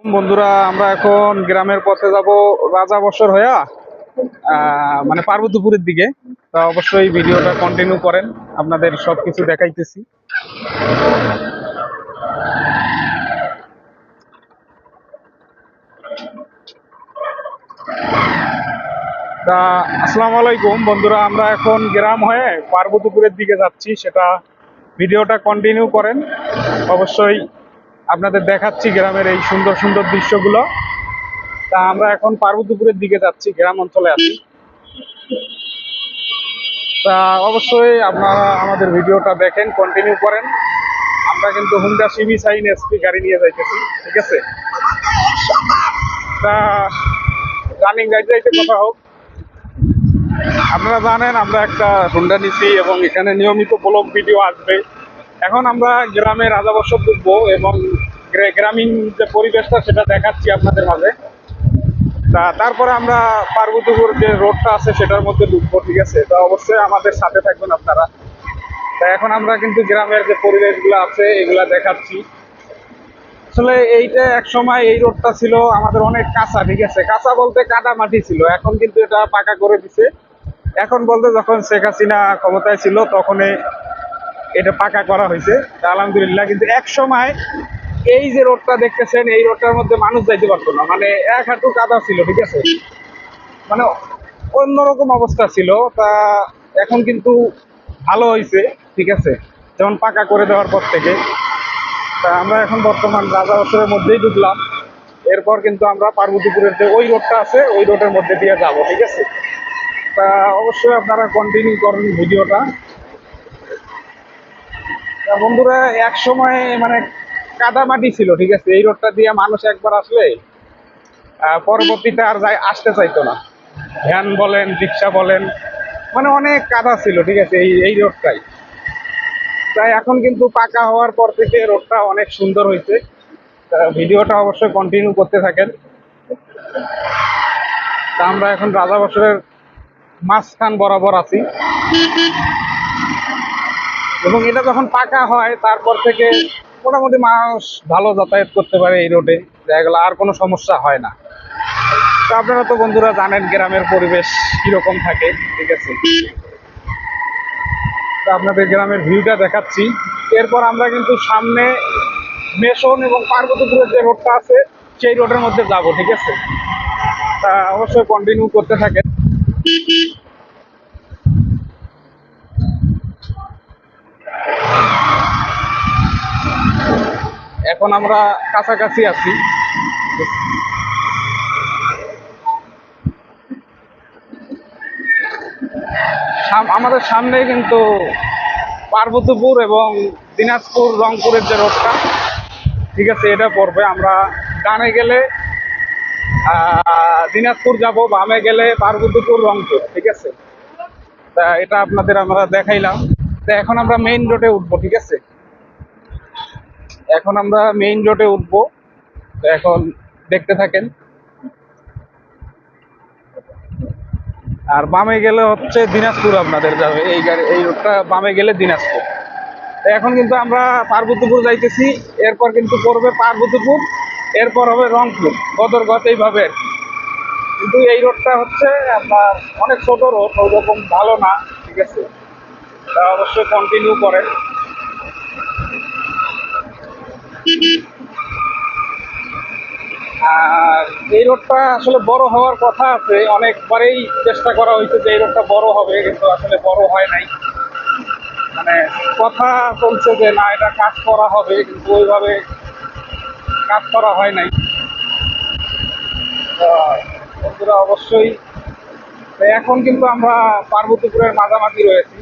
বন্ধুরা, আমরা এখন গ্রামের পথে যাব রাজা বছর হইয়া মানে পার্বতীপুরের দিকে। তা অবশ্যই ভিডিওটা কন্টিনিউ করেন, আপনাদের সবকিছু দেখাইতেছি। তা আসসালামু আলাইকুম বন্ধুরা, আমরা এখন গ্রাম হয়ে পার্বতীপুরের দিকে যাচ্ছি, সেটা ভিডিওটা কন্টিনিউ করেন। অবশ্যই আপনাদের দেখাচ্ছি গ্রামের এই সুন্দর সুন্দর দৃশ্যগুলো। তা আমরা এখন পার্বতীপুরের দিকে যাচ্ছি, গ্রাম অঞ্চলে আছি। তা অবশ্যই আপনারা আমাদের ভিডিওটা দেখেন, কন্টিনিউ করেন। আমরা কিন্তু হুন্ডা সিবি সাইন এসপি গাড়ি নিয়ে যাইতেছি, ঠিক আছে। তা রানিং গাড়ি যাইতে কথা হোক, আপনারা জানেন আমরা একটা হুন্ডা নিছি এবং এখানে নিয়মিত ব্লগ ভিডিও আসবে। এখন আমরা গ্রামে রাজা বছর ঢুকবো এবং গ্রামীণ যে পরিবেশটা সেটা দেখাচ্ছি আপনাদের মাঝে। তা তারপরে আমরা পার্বতীপুর যে রোডটা আছে সেটার মধ্যে ঢুকবো, ঠিক আছে। তো অবশ্যই আমাদের সাথে থাকবেন আপনারা। তা এখন আমরা কিন্তু গ্রামের যে পরিবেশগুলো আছে এগুলা দেখাচ্ছি। আসলে এইটা এক সময় এই রোডটা ছিল আমাদের অনেক কাঁচা, ঠিক আছে। কাঁচা বলতে কাদা মাটি ছিল, এখন কিন্তু এটা পাকা করে দিছে। এখন বলতে যখন শেখ হাসিনা ক্ষমতায় ছিল তখনই এটা পাকা করা হয়েছে, আলহামদুলিল্লাহ। কিন্তু এক সময় এই যে রোডটা দেখতেছেন এই রোডটার মধ্যে মানুষ যাইতে পারতো না, মানে এক হাঁটু কাদা ছিল, ঠিক আছে। মানে অন্যরকম অবস্থা ছিল। তা এখন কিন্তু ভালো হয়েছে, ঠিক আছে, যেমন পাকা করে দেওয়ার পর থেকে। তা আমরা এখন বর্তমান রাজা বছরের মধ্যেই ঢুকলাম। এরপর কিন্তু আমরা পার্বতীপুরের যে ওই রোডটা আছে ওই রোডের মধ্যে দিয়ে যাব, ঠিক আছে। তা অবশ্যই আপনারা কন্টিনিউ করেন ভিডিওটা। তা বন্ধুরা, এক সময় মানে কাদামাটি ছিল, ঠিক আছে। এই রোডটা দিয়ে মানুষ একবার আসলে পরবর্তীতে আর আসতে চাইতো না। ভ্যান বলেন, রিক্সা বলেন, মানে অনেক কাদা ছিল, ঠিক আছে, এই রোডটাই। তাই এখন কিন্তু পাকা হওয়ার পর থেকে রোডটা অনেক সুন্দর হয়েছে। ভিডিওটা অবশ্যই কন্টিনিউ করতে থাকেন। তা আমরা এখন রাজা বছরের মাঝখান বরাবর আছি এবং এটা যখন পাকা হয় তারপর থেকে মোটামুটি মানুষ ভালো যাতায়াত করতে পারে এই রোডে, দেখা গেল আর কোনো সমস্যা হয় না। তো আপনারা তো বন্ধুরা জানেন গ্রামের পরিবেশ কিরকম থাকে, ঠিক আছে। তো আপনাদের গ্রামের ভিউটা দেখাচ্ছি। এরপর আমরা কিন্তু সামনে মেশন এবং পার্বতীপুরের যে রোডটা আছে সেই রোডের মধ্যে যাব, ঠিক আছে। তা অবশ্যই কন্টিনিউ করতে থাকেন। এখন আমরা কাছাকাছি আছি। আমাদের সামনে কিন্তু পার্বতীপুর এবং দিনাজপুর রংপুরের যে রোডটা, ঠিক আছে, এটা পড়বে। আমরা ডানে গেলে দিনাজপুর যাব, বামে গেলে পার্বতীপুর রংপুর, ঠিক আছে। তা এটা আপনাদের আমরা দেখাইলাম। তা এখন আমরা মেইন রোডে উঠবো, ঠিক আছে। এখন আমরা মেইন রোডে উঠবো। তো এখন দেখতে থাকেন। আর বামে গেলে হচ্ছে দিনাজপুর আপনাদের যাবে, এই রোডটা বামে গেলে দিনাজপুর। এখন কিন্তু আমরা পার্বতীপুর যাইতেছি, এরপর কিন্তু পড়বে পার্বতীপুর, এরপর হবে রংপুর, বদরগঞ্জ, এইভাবে আর কি। কিন্তু এই রোডটা হচ্ছে আপনার অনেক ছোট রোড, ওইরকম ভালো না, ঠিক আছে। তা অবশ্যই কন্টিনিউ করেন। আর এই রোডটা আসলে বড় হওয়ার কথা আছে, অনেকবারেই চেষ্টা করা হয়েছে যে এই রোডটা বড় হবে, কিন্তু আসলে বড় হয় নাই। মানে কথা চলছে যে না, এটা কাজ করা হবে, কিন্তু ওইভাবে কাজ করা হয় নাই। বন্ধুরা অবশ্যই, এখন কিন্তু আমরা পার্বতীপুরের মাঝামাঝি রয়েছি,